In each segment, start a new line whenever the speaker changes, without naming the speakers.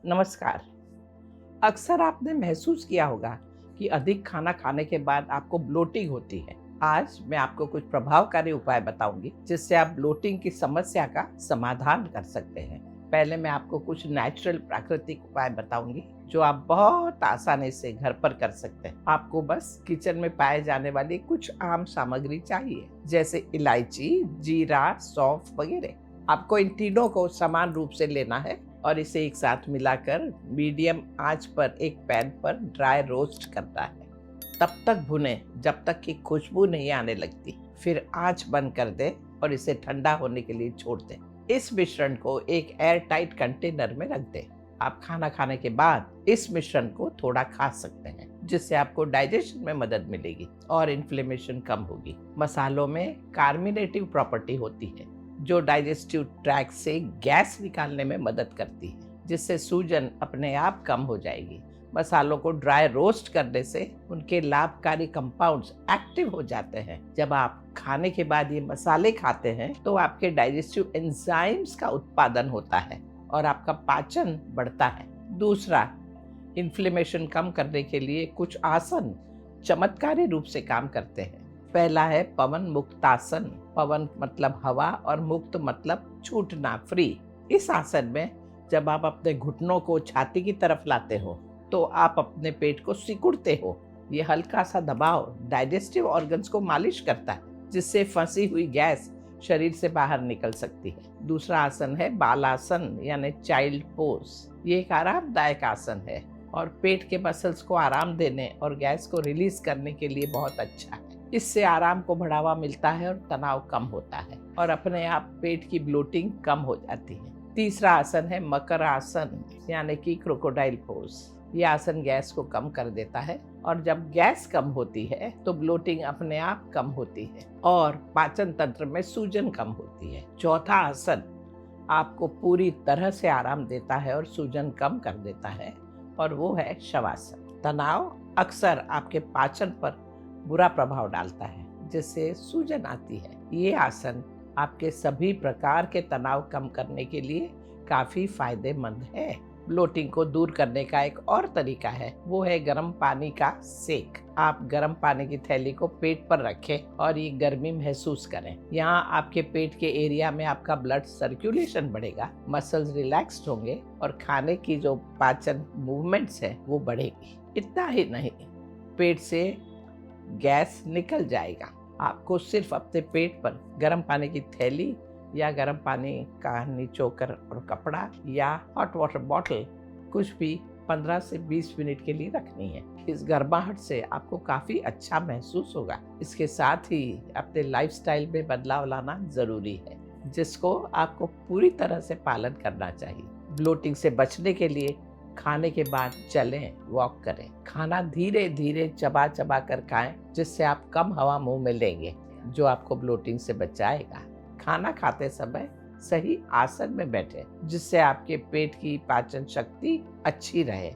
नमस्कार। अक्सर आपने महसूस किया होगा कि अधिक खाना खाने के बाद आपको ब्लोटिंग होती है। आज मैं आपको कुछ प्रभावकारी उपाय बताऊंगी जिससे आप ब्लोटिंग की समस्या का समाधान कर सकते हैं। पहले मैं आपको कुछ नेचुरल प्राकृतिक उपाय बताऊंगी जो आप बहुत आसानी से घर पर कर सकते हैं। आपको बस किचन में पाए जाने वाली कुछ आम सामग्री चाहिए, जैसे इलायची, जीरा, सौंफ वगैरह। आपको इन तीनों को समान रूप से लेना है और इसे एक साथ मिलाकर मीडियम आंच पर एक पैन पर ड्राई रोस्ट करना है। तब तक भुने जब तक कि खुशबू नहीं आने लगती। फिर आंच बंद कर दें और इसे ठंडा होने के लिए छोड़ दें। इस मिश्रण को एक एयर टाइट कंटेनर में रख दें। आप खाना खाने के बाद इस मिश्रण को थोड़ा खा सकते हैं, जिससे आपको डाइजेशन में मदद मिलेगी और इन्फ्लेमेशन कम होगी। मसालों में कार्मिनेटिव प्रॉपर्टी होती है जो डाइजेस्टिव ट्रैक्ट से गैस निकालने में मदद करती है, जिससे सूजन अपने आप कम हो जाएगी। मसालों को ड्राई रोस्ट करने से उनके लाभकारी कंपाउंड्स एक्टिव हो जाते हैं। जब आप खाने के बाद ये मसाले खाते हैं तो आपके डाइजेस्टिव एंजाइम्स का उत्पादन होता है और आपका पाचन बढ़ता है। दूसरा, इन्फ्लेमेशन कम करने के लिए कुछ आसन चमत्कारी रूप से काम करते हैं। पहला है पवन मुक्तासन। पवन मतलब हवा और मुक्त मतलब छूटना, फ्री। इस आसन में जब आप अपने घुटनों को छाती की तरफ लाते हो तो आप अपने पेट को सिकुड़ते हो। ये हल्का सा दबाव डाइजेस्टिव ऑर्गन्स को मालिश करता है, जिससे फंसी हुई गैस शरीर से बाहर निकल सकती है। दूसरा आसन है बालासन यानी चाइल्ड पोज। ये एक आरामदायक आसन है और पेट के मसल्स को आराम देने और गैस को रिलीज करने के लिए बहुत अच्छा है। इससे आराम को बढ़ावा मिलता है और तनाव कम होता है और अपने आप पेट की ब्लोटिंग कम हो जाती है। तीसरा आसन है मकर आसन यानी कि क्रोकोडाइल पोज। ये आसन गैस को कम कर देता है और जब गैस कम होती है तो ब्लोटिंग अपने आप कम होती है और पाचन तंत्र में सूजन कम होती है। चौथा आसन आपको पूरी तरह से आराम देता है और सूजन कम कर देता है और वो है शवासन। तनाव अक्सर आपके पाचन पर बुरा प्रभाव डालता है, जिससे सूजन आती है। ये आसन आपके सभी प्रकार के तनाव कम करने के लिए काफी फायदेमंद है। ब्लोटिंग को दूर करने का एक और तरीका है, वो है गर्म पानी का सेक। आप गर्म पानी की थैली को पेट पर रखें और ये गर्मी महसूस करें। यहाँ आपके पेट के एरिया में आपका ब्लड सर्कुलेशन बढ़ेगा, मसल्स रिलैक्स्ड होंगे और खाने की जो पाचन मूवमेंट्स है वो बढ़ेगी। इतना ही नहीं, पेट से गैस निकल जाएगा। आपको सिर्फ अपने पेट पर गर्म पानी की थैली या गर्म पानी का निचोकर और कपड़ा या हॉट वाटर बॉटल कुछ भी 15 से 20 मिनट के लिए रखनी है। इस गर्माहट से आपको काफी अच्छा महसूस होगा। इसके साथ ही अपने लाइफस्टाइल में बदलाव लाना जरूरी है, जिसको आपको पूरी तरह से पालन करना चाहिए। ब्लोटिंग से बचने के लिए खाने के बाद चलें, वॉक करें। खाना धीरे धीरे चबा चबा कर खाएं, जिससे आप कम हवा मुंह में लेंगे, जो आपको ब्लोटिंग से बचाएगा। खाना खाते समय सही आसन में बैठे, जिससे आपके पेट की पाचन शक्ति अच्छी रहे।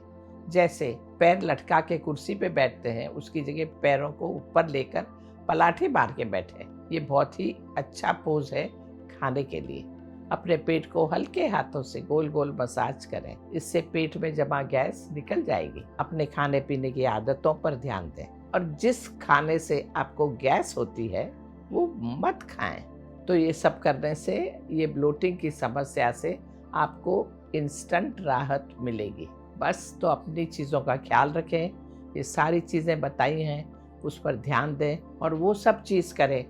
जैसे पैर लटका के कुर्सी पे बैठते हैं, उसकी जगह पैरों को ऊपर लेकर पलाठे मार के बैठे। ये बहुत ही अच्छा पोज है खाने के लिए। अपने पेट को हल्के हाथों से गोल गोल मसाज करें, इससे पेट में जमा गैस निकल जाएगी। अपने खाने पीने की आदतों पर ध्यान दें और जिस खाने से आपको गैस होती है वो मत खाएं। तो ये सब करने से ये ब्लोटिंग की समस्या से आपको इंस्टेंट राहत मिलेगी। बस तो अपनी चीज़ों का ख्याल रखें। ये सारी चीज़ें बताई हैं, उस पर ध्यान दें और वो सब चीज़ करें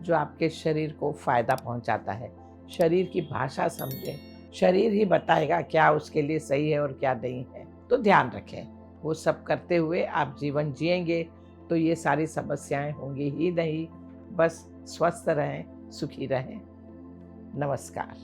जो आपके शरीर को फ़ायदा पहुंचाता है। शरीर की भाषा समझें, शरीर ही बताएगा क्या उसके लिए सही है और क्या नहीं है। तो ध्यान रखें, वो सब करते हुए आप जीवन जिएंगे तो ये सारी समस्याएं होंगी ही नहीं। बस स्वस्थ रहें, सुखी रहें। नमस्कार।